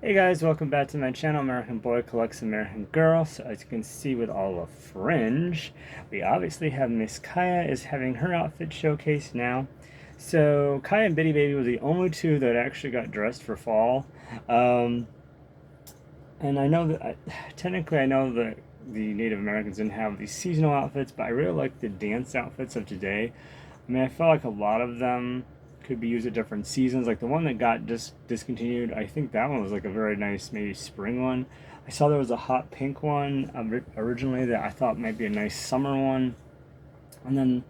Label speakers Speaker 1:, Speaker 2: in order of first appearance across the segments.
Speaker 1: Hey guys, welcome back to my channel. American Boy Collects American Girl. So as you can see with all the fringe, we obviously have Miss Kaya is having her outfit showcased now. So Kaya and Bitty Baby were the only two that actually got dressed for fall. Um, and I know that technically I know that the Native Americans didn't have these seasonal outfits, but I really like the dance outfits of today. I mean, I felt like a lot of them could be used at different seasons. Like the one that got discontinued, I think that one was like a very nice, maybe spring one. I saw there was a hot pink one originally that I thought might be a nice summer one. And then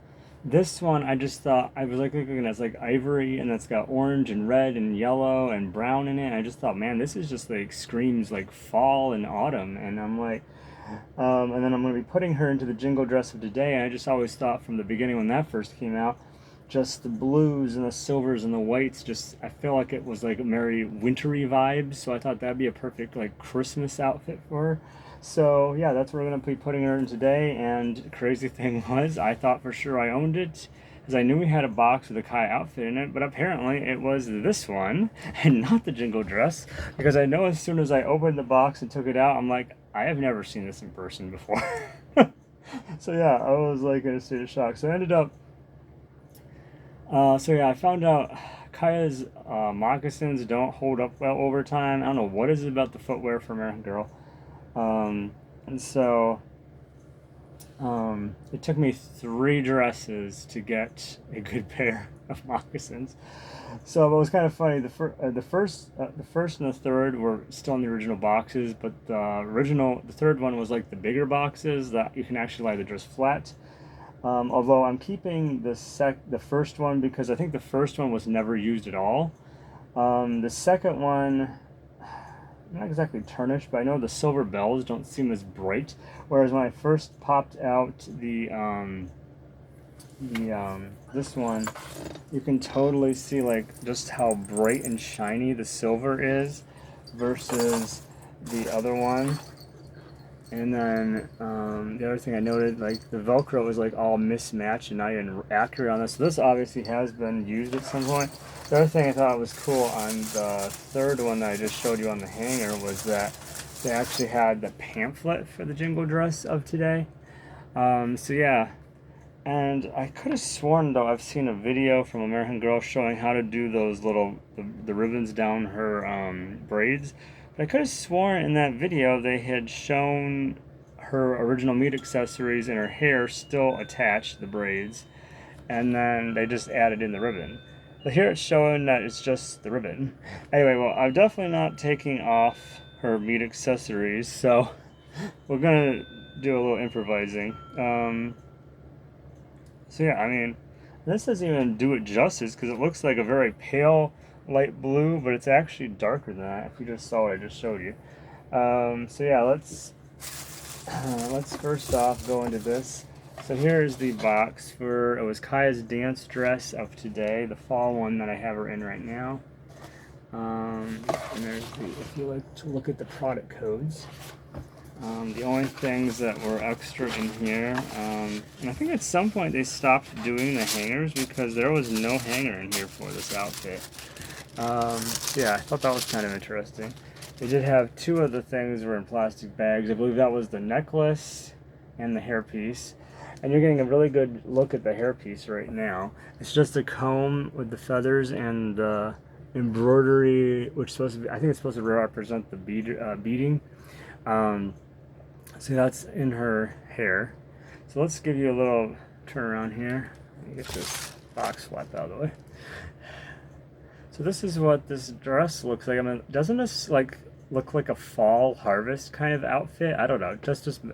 Speaker 1: this one, I just thought, I was like looking at it's like ivory and it's got orange and red and yellow and brown in it. And I just thought, man, this is just like screams like fall and autumn. And I'm like, and then I'm going to be putting her into the Jingle Dress of today. And I just always thought from the beginning when that first came out, just the blues and the silvers and the whites, just I feel like it was like a very wintry vibes. So I thought that'd be a perfect like Christmas outfit for her. So yeah, that's what we're going to be putting her in today. And crazy thing was, I thought for sure I owned it, because I knew we had a box with a Kai outfit in it, but apparently it was this one and not the Jingle Dress, because I know as soon as I opened the box and took it out, I'm like, I have never seen this in person before. So yeah, I was like in a state of shock. So I ended up, so yeah, I found out Kaya's moccasins don't hold up well over time. I don't know what is it about the footwear for American Girl. And so it took me 3 dresses to get a good pair of moccasins. So it was kind of funny. The first and the third were still in the original boxes, but the third one was like the bigger boxes that you can actually lie the dress flat. Although I'm keeping the first one because I think the first one was never used at all. The second one, not exactly tarnished, but I know the silver bells don't seem as bright. Whereas when I first popped out this one, you can totally see like just how bright and shiny the silver is versus the other one. And then the other thing I noted, like the Velcro was like all mismatched and not even accurate on this. So this obviously has been used at some point. The other thing I thought was cool on the third one that I just showed you on the hanger was that they actually had the pamphlet for the Jingle Dress of today. So yeah, and I could have sworn though I've seen a video from American Girl showing how to do those little the ribbons down her braids. But I could have sworn in that video they had shown her original meat accessories and her hair still attached, the braids, and then they just added in the ribbon. But here it's showing that it's just the ribbon. Anyway, well, I'm definitely not taking off her meat accessories, so we're gonna do a little improvising. So yeah, I mean, this doesn't even do it justice because it looks like a very pale light blue, but it's actually darker than that. If you just saw what I just showed you. So yeah, let's first off go into this. So here's the box for, it was Kaya's dance dress of today, the fall one that I have her in right now. And there's the, if you like to look at the product codes. The only things that were extra in here, and I think at some point they stopped doing the hangers because there was no hanger in here for this outfit. So yeah, I thought that was kind of interesting. They did have 2 of the things were in plastic bags. I believe that was the necklace and the hairpiece. And you're getting a really good look at the hairpiece right now. It's just a comb with the feathers and the embroidery, which is supposed to be, I think it's supposed to represent the beading. So that's in her hair. So let's give you a little turn around here. Let me get this box flap out of the way. So this is what this dress looks like. I mean, doesn't this like look like a fall harvest kind of outfit? I don't know. Just I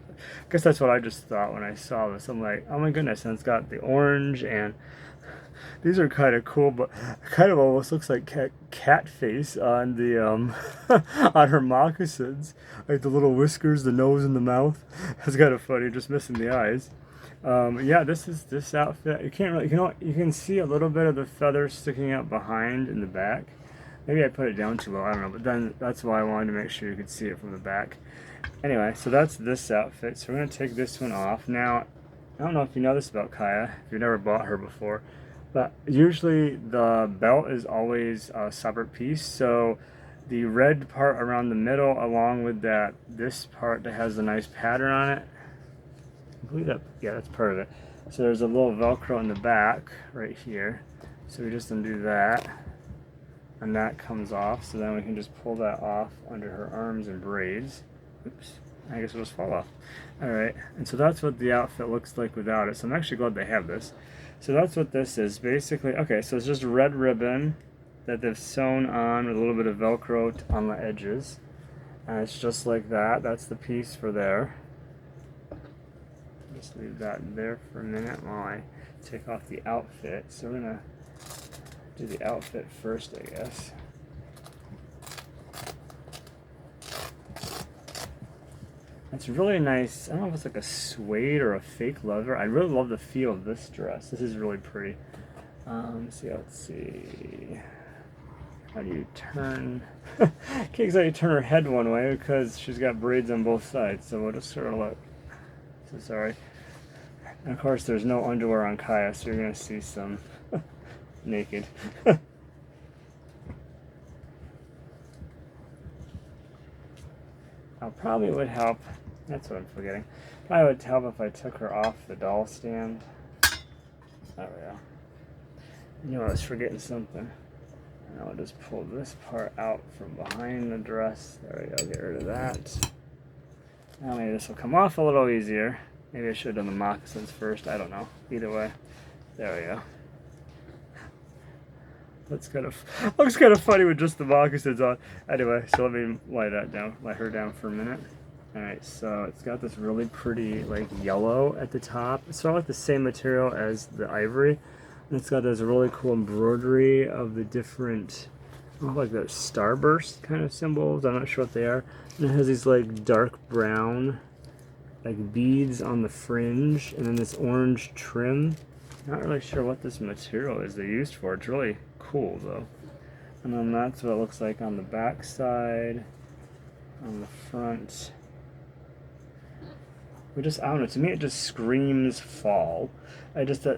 Speaker 1: guess that's what I just thought when I saw this. I'm like, oh my goodness! And it's got the orange, and these are kind of cool, but kind of almost looks like cat face on the on her moccasins, like the little whiskers, the nose, and the mouth. It's kind of funny, just missing the eyes. Yeah, this outfit. You can't really, you can see a little bit of the feathers sticking out behind in the back. Maybe I put it down too low, I don't know, but then that's why I wanted to make sure you could see it from the back. Anyway, so that's this outfit. So we're going to take this one off. Now, I don't know if you know this about Kaya, if you've never bought her before, but usually the belt is always a separate piece. So the red part around the middle, along with this part that has a nice pattern on it. I believe that, yeah, that's part of it. So there's a little Velcro in the back right here. So we just undo that, and that comes off. So then we can just pull that off under her arms and braids. Oops, I guess it'll just fall off. All right, and so that's what the outfit looks like without it. So I'm actually glad they have this. So that's what this is basically. Okay, so it's just red ribbon that they've sewn on with a little bit of Velcro on the edges, and it's just like that. That's the piece for there. Just leave that there for a minute while I take off the outfit. So we're gonna do the outfit first, I guess. It's really nice. I don't know if it's like a suede or a fake leather. I really love the feel of this dress. This is really pretty. Let's see. How do you turn? Can't exactly turn her head one way because she's got braids on both sides. So we'll just sort of look. So sorry. And of course, there's no underwear on Kaya, so you're gonna see some naked. Probably would help. That's what I'm forgetting. Probably would help if I took her off the doll stand. There we go. You know, I was forgetting something. And I'll just pull this part out from behind the dress. There we go. Get rid of that. Now maybe this will come off a little easier. Maybe I should have done the moccasins first. I don't know. Either way. There we go. Looks kind of funny with just the moccasins on. Anyway, so let me lay her down for a minute. All right, so it's got this really pretty like yellow at the top. It's sort of like the same material as the ivory, and it's got this really cool embroidery of the different, like those starburst kind of symbols. I'm not sure what they are. And it has these like dark brown, like beads on the fringe, and then this orange trim. Not really sure what this material is they used for. It's really cool though. And then that's what it looks like on the back side, on the front. I don't know, to me it just screams fall.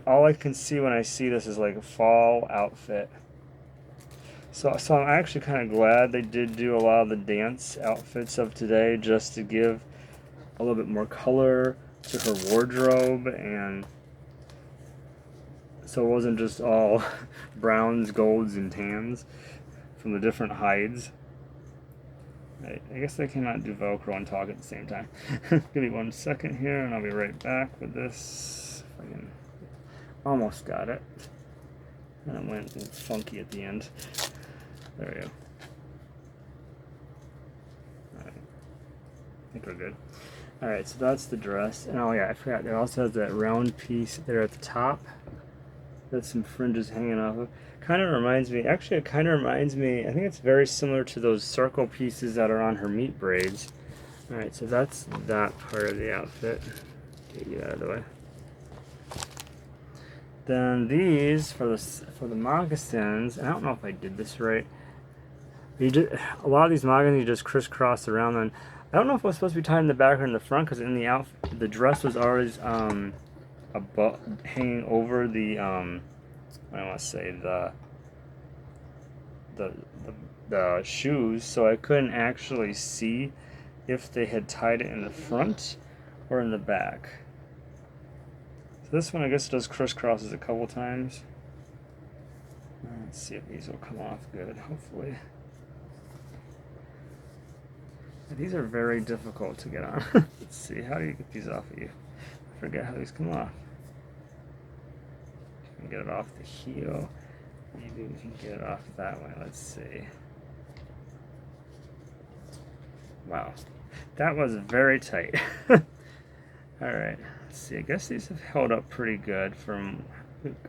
Speaker 1: All I can see when I see this is like a fall outfit. So I'm actually kind of glad they did do a lot of the dance outfits of today just to give a little bit more color to her wardrobe, and so it wasn't just all browns, golds, and tans from the different hides. I guess I cannot do Velcro and talk at the same time. Give me 1 second here and I'll be right back with this. Almost got it. And it went funky at the end. There we go. Alright. I think we're good. Alright, so that's the dress. And oh yeah, I forgot, there also has that round piece there at the top. That's some fringes hanging off of. It kind of reminds me, I think it's very similar to those circle pieces that are on her meat braids. Alright, so that's that part of the outfit. Get you out of the way. Then these, for the moccasins, and I don't know if I did this right. A lot of these moccasins you just crisscross around them. I don't know if it was supposed to be tied in the back or in the front, because in the outfit, the dress was always hanging over the I want to say the shoes, so I couldn't actually see if they had tied it in the front or in the back. So this one I guess does crisscrosses a couple times. Let's see if these will come off good, hopefully. These are very difficult to get on. Let's see, how do you get these off of you? I forget how these come off. Get it off the heel. Maybe we can get it off that way. Let's see. Wow, that was very tight. Alright, let's see. I guess these have held up pretty good from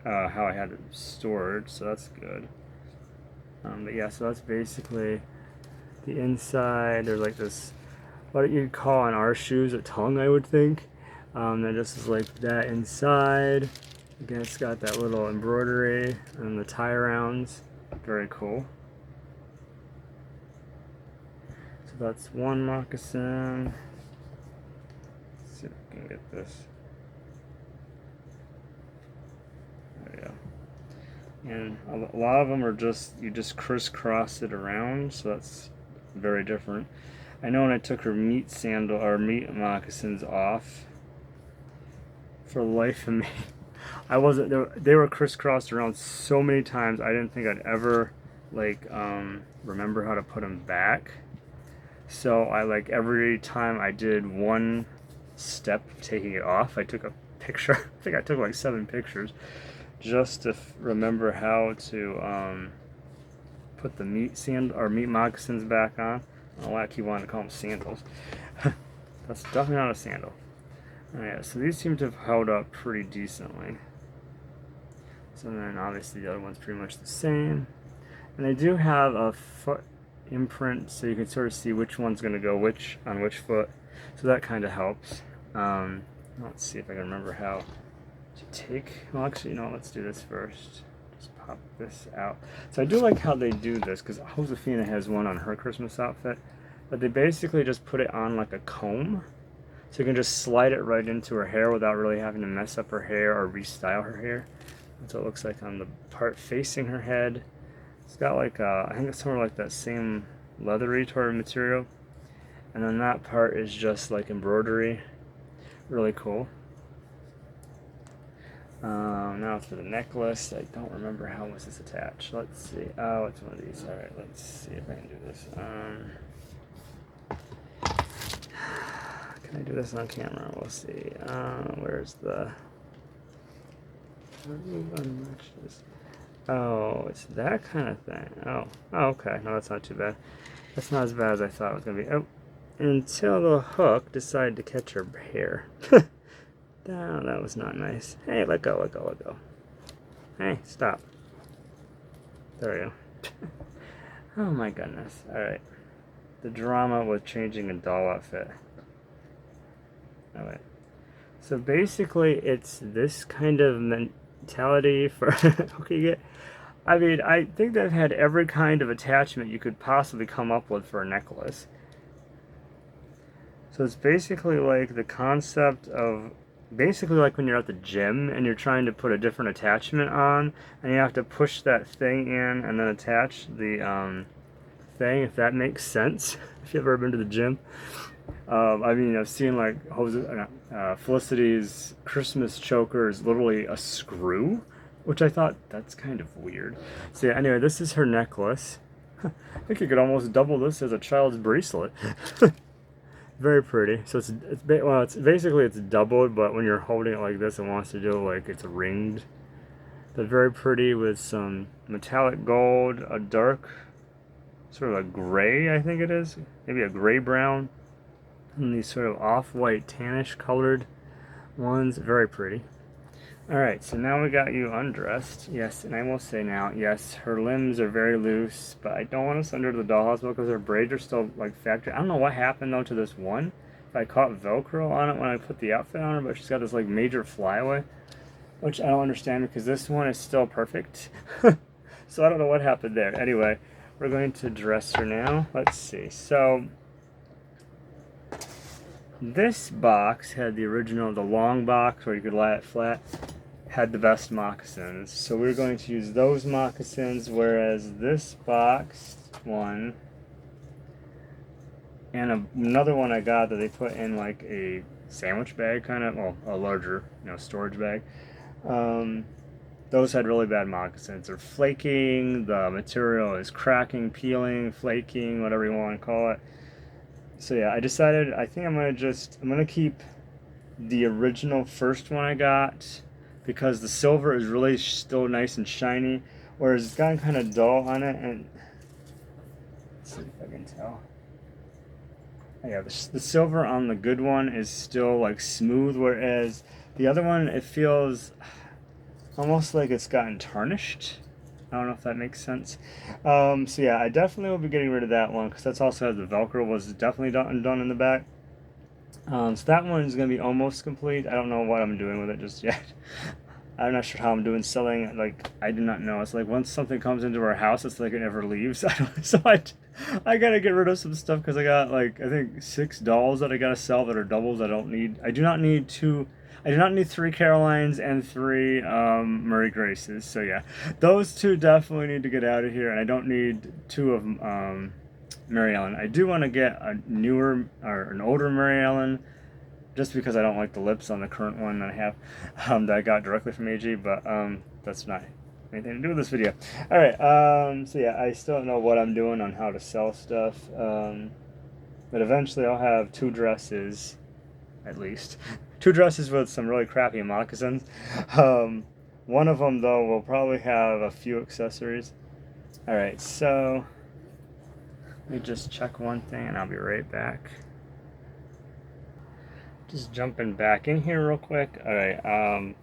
Speaker 1: how I had it stored, so that's good. But yeah, so that's basically the inside. There's like this, what you'd call on our shoes a tongue, I would think. Then this is like that inside. Again, it's got that little embroidery and the tie arounds. Very cool. So that's one moccasin. Let's see if we can get this. There we go. And a lot of them are just, you just crisscross it around, so that's very different. I know when I took her meat sandal or meat moccasins off, for the life of me, I wasn't there. They were crisscrossed around so many times. I didn't think I'd ever like remember how to put them back. So I like every time I did one step of taking it off, I took a picture. I think I took like 7 pictures just to remember how to put the meat moccasins back on. I don't know why I keep wanting to call them sandals. That's definitely not a sandal. Alright, so these seem to have held up pretty decently. So then obviously the other one's pretty much the same. And they do have a foot imprint, so you can sort of see which one's going to go on which foot. So that kind of helps. Let's see if I can remember how to take... Well, actually, no, let's do this first. Just pop this out. So I do like how they do this, because Josefina has one on her Christmas outfit. But they basically just put it on like a comb. So you can just slide it right into her hair without really having to mess up her hair or restyle her hair. That's what it looks like on the part facing her head. It's got like I think it's sort of like that same leathery sort of material. And then that part is just like embroidery. Really cool. Now for the necklace. I don't remember how was this attached. Let's see. Oh, it's one of these. Alright, let's see if I can do this. Can I do this on camera? We'll see. Where's the... How do you unmatch this? Oh, it's that kind of thing. Oh, okay. No, that's not too bad. That's not as bad as I thought it was going to be. Oh, until the hook decided to catch her hair. Oh, that was not nice. Hey, let go, let go, let go. Hey, stop. There we go. Oh my goodness. Alright. The drama with changing a doll outfit. Alright. So basically, it's this kind of mentality for hooking it. I mean, I think they've had every kind of attachment you could possibly come up with for a necklace. So it's basically like the concept of, basically like when you're at the gym and you're trying to put a different attachment on, and you have to push that thing in and then attach the thing, if that makes sense. If you've ever been to the gym. I mean, I've seen like Felicity's Christmas choker is literally a screw, which I thought that's kind of weird. So yeah, anyway, this is her necklace. I think you could almost double this as a child's bracelet. Very pretty. So it's basically it's doubled, but when you're holding it like this, it wants to do like it's ringed. They're very pretty with some metallic gold, a dark sort of a gray, I think it is, maybe a gray brown, and these sort of off-white tannish colored ones. Very pretty. Alright, so now we got you undressed. Yes, and I will say now, yes, her limbs are very loose, but I don't want to send her to the dollhouse because her braids are still like factory. I don't know what happened though to this one. If I caught Velcro on it when I put the outfit on her, but she's got this like major flyaway, which I don't understand because this one is still perfect. So I don't know what happened there. Anyway, we're going to dress her now. Let's see. So this box had the original, the long box where you could lie it flat, had the best moccasins. So we're going to use those moccasins, whereas this box one and another one I got that they put in like a sandwich bag kind of, well, a larger, storage bag. Those had really bad moccasins. They're flaking, the material is cracking, peeling, flaking, whatever you want to call it. So yeah, I decided, I think I'm going to keep the original first one I got because the silver is really still nice and shiny, whereas it's gotten kind of dull on it, and let's see if I can tell. Yeah, the silver on the good one is still like smooth, whereas the other one, it feels almost like it's gotten tarnished. I don't know if that makes sense. So yeah, I definitely will be getting rid of that one because that's also has the Velcro was definitely done in the back. So that one is going to be almost complete. I don't know what I'm doing with it just yet. I'm not sure how I'm doing selling. Like, I do not know. It's like once something comes into our house, it's like it never leaves. So I got to get rid of some stuff because I got like, I think 6 dolls that I got to sell that are doubles I don't need. I do not need 2. I do not need 3 Carolines and 3 Murray Graces. So yeah, those 2 definitely need to get out of here, and I don't need 2 of Mary Ellen. I do want to get a newer or an older Mary Ellen, just because I don't like the lips on the current one that I have, that I got directly from AG, but that's not anything to do with this video. All right, so yeah, I still don't know what I'm doing on how to sell stuff, but eventually I'll have 2 dresses, at least. 2 dresses with some really crappy moccasins. One of them, though, will probably have a few accessories. All right, so let me just check one thing and I'll be right back. Just jumping back in here real quick. All right, I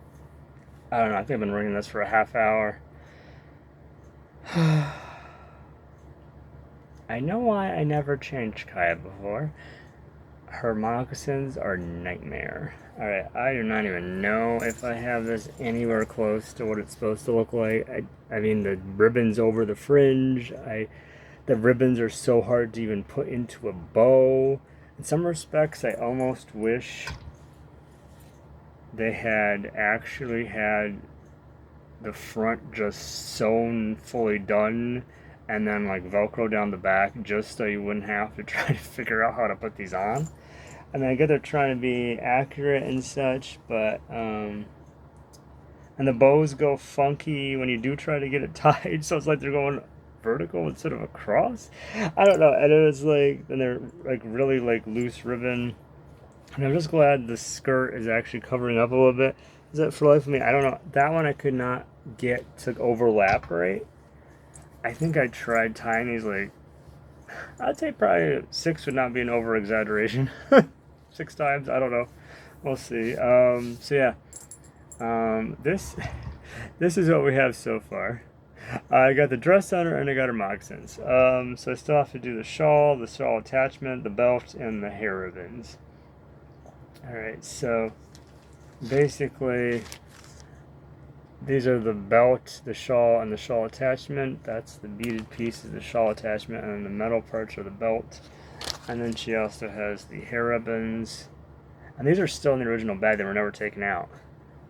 Speaker 1: don't know, I think I've been running this for a half hour. I know why I never changed Kaya before. Her moccasins are nightmare. Alright, I do not even know if I have this anywhere close to what it's supposed to look like. I mean, the ribbons over the fringe, the ribbons are so hard to even put into a bow. In some respects, I almost wish they had actually had the front just sewn fully done and then like Velcro down the back, just so you wouldn't have to try to figure out how to put these on. I mean, I get they're trying to be accurate and such, but and the bows go funky when you do try to get it tied, so it's like they're going vertical instead of across. I don't know, and it was like, and they're like really like loose ribbon, and I'm just glad the skirt is actually covering up a little bit. Is that for life of me? I don't know. That one I could not get to overlap right. I think I tried tying these like, I'd say probably 6 would not be an over exaggeration. 6 times, I don't know. We'll see. So yeah, this is what we have so far. I got the dress on her and I got her moccasins. So I still have to do the shawl attachment, the belt, and the hair ribbons. Alright, so basically these are the belt, the shawl, and the shawl attachment. That's the beaded piece of the shawl attachment, and then the metal parts are the belt. And then she also has the hair ribbons. And these are still in the original bag, they were never taken out.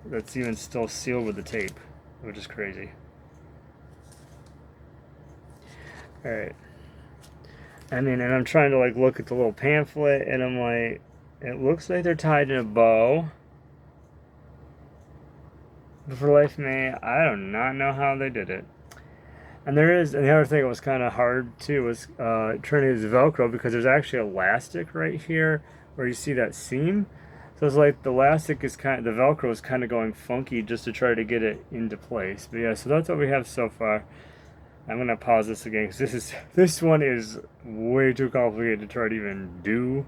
Speaker 1: That's even still sealed with the tape, which is crazy. Alright. I mean, and I'm trying to like look at the little pamphlet, and I'm like, it looks like they're tied in a bow. But for life of me, I do not know how they did it. And the other thing that was kind of hard too was trying to use Velcro, because there's actually elastic right here where you see that seam. So it's like the elastic is the Velcro is kind of going funky just to try to get it into place. But yeah, so that's what we have so far. I'm gonna pause this again because this one is way too complicated to try to even do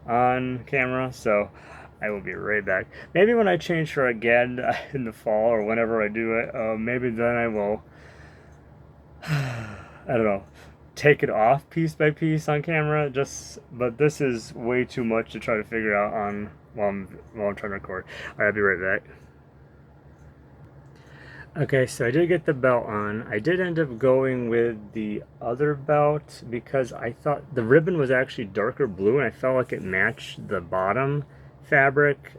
Speaker 1: on camera. So I will be right back. Maybe when I change her again in the fall or whenever I do it, maybe then I will, I don't know, take it off piece by piece on camera. But this is way too much to try to figure out on while I'm trying to record. All right, I'll be right back. Okay, so I did get the belt on. I did end up going with the other belt because I thought the ribbon was actually darker blue, and I felt like it matched the bottom fabric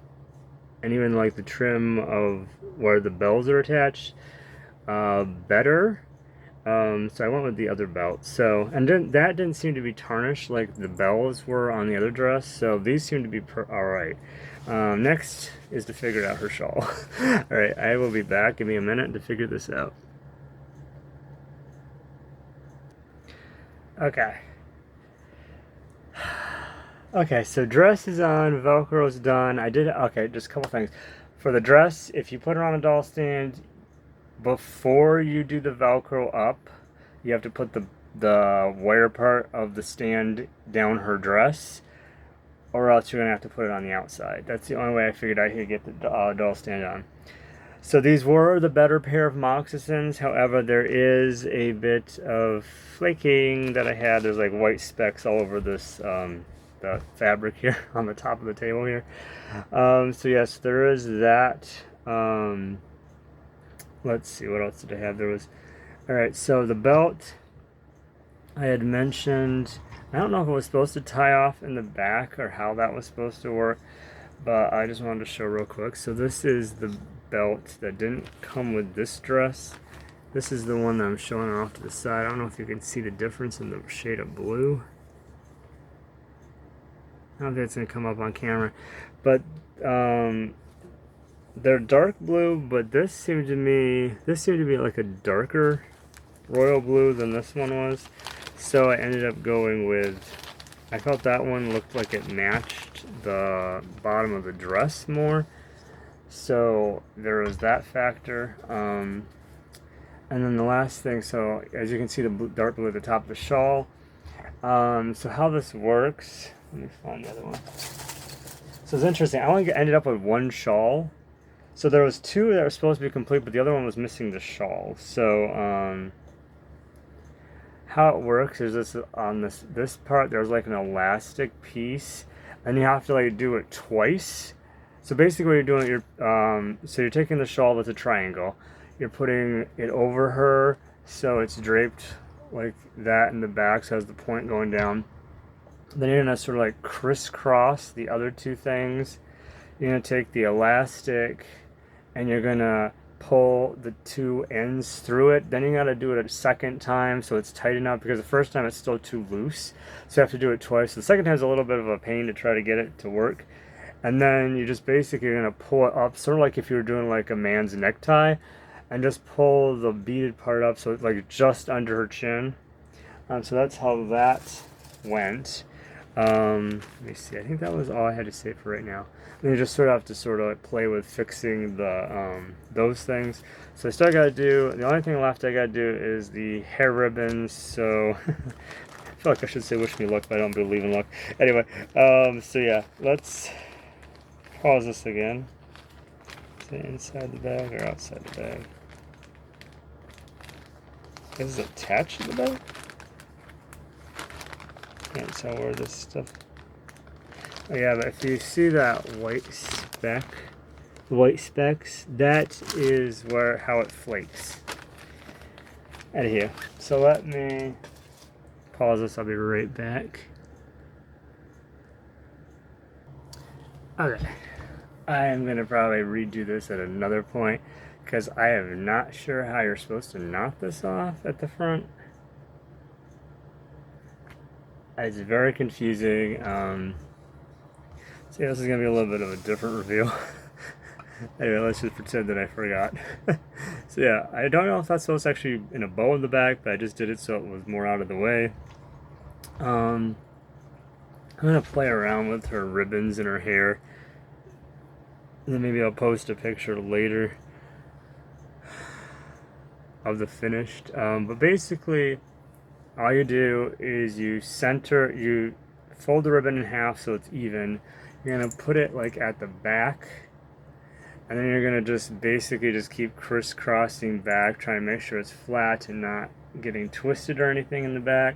Speaker 1: and even like the trim of where the bells are attached better. So I went with the other belt. So, and then that didn't seem to be tarnished like the bells were on the other dress. So these seem to be alright. Next is to figure out her shawl. Alright, I will be back. Give me a minute to figure this out. Okay. Okay, so dress is on, Velcro is done. Okay, just a couple things. For the dress, if you put her on a doll stand, before you do the Velcro up, you have to put the wire part of the stand down her dress, or else you're gonna have to put it on the outside. That's the only way I figured I could get the doll stand on. So these were the better pair of moccasins. However, there is a bit of flaking that I had. There's like white specks all over this the fabric here on the top of the table here. So yes, there is that. Let's see, what else did I have? There was, all right, so the belt I had mentioned, I don't know if it was supposed to tie off in the back or how that was supposed to work, but I just wanted to show real quick. So this is the belt that didn't come with this dress. This is the one that I'm showing off to the side. I don't know if you can see the difference in the shade of blue. I don't think it's gonna come up on camera, but they're dark blue, but this seemed to be like a darker royal blue than this one was. So I ended up going with, I felt that one looked like it matched the bottom of the dress more. So there was that factor. And then the last thing, so as you can see the dark blue at the top of the shawl. So how this works, let me find the other one. So it's interesting, I only ended up with one shawl. So there was two that were supposed to be complete, but the other one was missing the shawl. So how it works is this on this part there's like an elastic piece, and you have to like do it twice. So basically what you're doing, so you're taking the shawl that's a triangle, you're putting it over her so it's draped like that in the back, so it has the point going down. Then you're gonna sort of like crisscross the other two things. You're gonna take the elastic and you're gonna pull the two ends through it. Then you gotta do it a second time so it's tight enough, because the first time it's still too loose. So you have to do it twice. The second time is a little bit of a pain to try to get it to work. And then you just basically are gonna pull it up, sort of like if you were doing like a man's necktie, and just pull the beaded part up so it's like just under her chin. So that's how that went. Let me see, I think that was all I had to say for right now. And you just sort of have to sort of like play with fixing the those things. So I still gotta do, the only thing left I gotta do is the hair ribbons. So I feel like I should say wish me luck, but I don't believe in luck. Anyway, so yeah, let's pause this again. Is it inside the bag or outside the bag? Is it attached to the bag? Can't tell where this stuff. Oh yeah, but if you see that white speck, the white specks, that is how it flakes out of here. So let me pause this. I'll be right back. Okay, I am gonna probably redo this at another point because I am not sure how you're supposed to knock this off at the front. It's very confusing. So yeah, this is gonna be a little bit of a different reveal. Anyway, let's just pretend that I forgot. So yeah, I don't know if that's supposed to actually in a bow in the back, but I just did it so it was more out of the way. I'm gonna play around with her ribbons and her hair, and then maybe I'll post a picture later of the finished. But basically, all you do is you fold the ribbon in half so it's even. You're gonna put it like at the back, and then you're gonna just basically just keep crisscrossing back, trying to make sure it's flat and not getting twisted or anything in the back.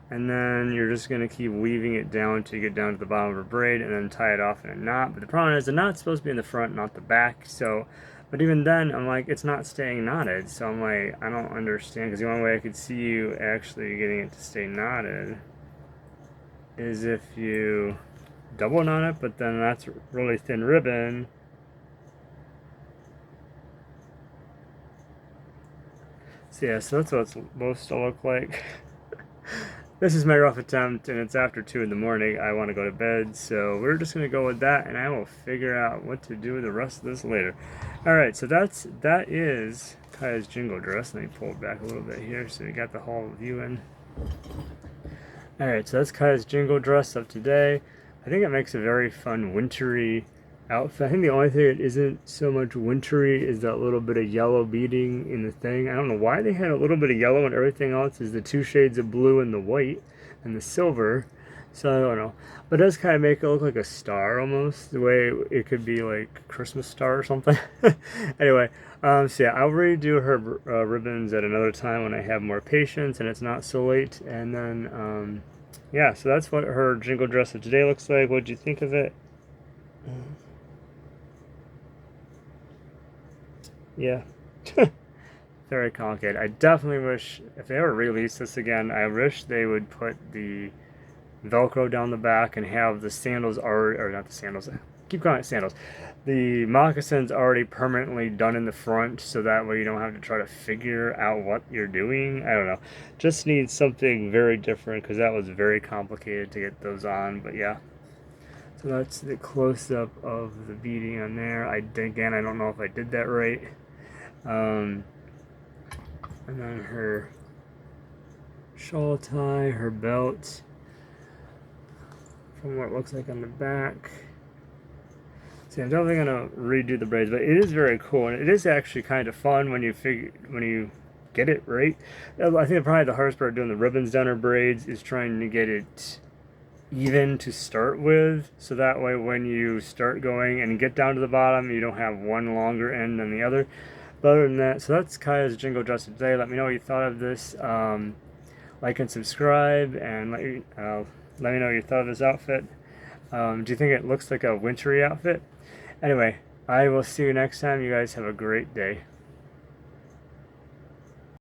Speaker 1: And then you're just gonna keep weaving it down until you get down to the bottom of a braid, and then tie it off in a knot. But the problem is the knot's supposed to be in the front, not the back. So, but even then, I'm like, it's not staying knotted. So I'm like, I don't understand, because the only way I could see you actually getting it to stay knotted is if you double knot it, but then that's really thin ribbon. So yeah, so that's what it's supposed to look like. This is my rough attempt, and it's after 2 in the morning. I want to go to bed, so we're just going to go with that, and I will figure out what to do with the rest of this later. Alright, so that is Kaya's Jingle Dress. Let me pull it back a little bit here so you got the whole view in. Alright, so that's Kaya's Jingle Dress of today. I think it makes a very fun wintry outfit. I think the only thing that isn't so much wintry is that little bit of yellow beading in the thing. I don't know why they had a little bit of yellow, and everything else is the 2 shades of blue and the white and the silver. So I don't know. But it does kind of make it look like a star almost, the way it could be like a Christmas star or something. Anyway, so yeah, I'll redo her ribbons at another time when I have more patience and it's not so late. And then, yeah, so that's what her Jingle Dress of today looks like. What'd you think of it? Yeah. Very complicated. I definitely wish, if they ever release this again, I wish they would put the Velcro down the back and have the sandals or not the sandals, keep calling it sandals. The moccasins already permanently done in the front, so that way you don't have to try to figure out what you're doing. I don't know. Just need something very different because that was very complicated to get those on. But yeah. So that's the close-up of the beading on there. Again, I don't know if I did that right. And then her shawl tie, her belt, from what it looks like on the back. See, I'm definitely gonna redo the braids, but it is very cool, and it is actually kind of fun when you get it right. I think probably the hardest part doing the ribbons down her braids is trying to get it even to start with, so that way when you start going and get down to the bottom, you don't have one longer end than the other. But other than that, so that's Kaya's jingle dress today. Let me know what you thought of this. Like and subscribe, and let me know what you thought of this outfit. Do you think it looks like a wintry outfit? Anyway, I will see you next time. You guys have a great day.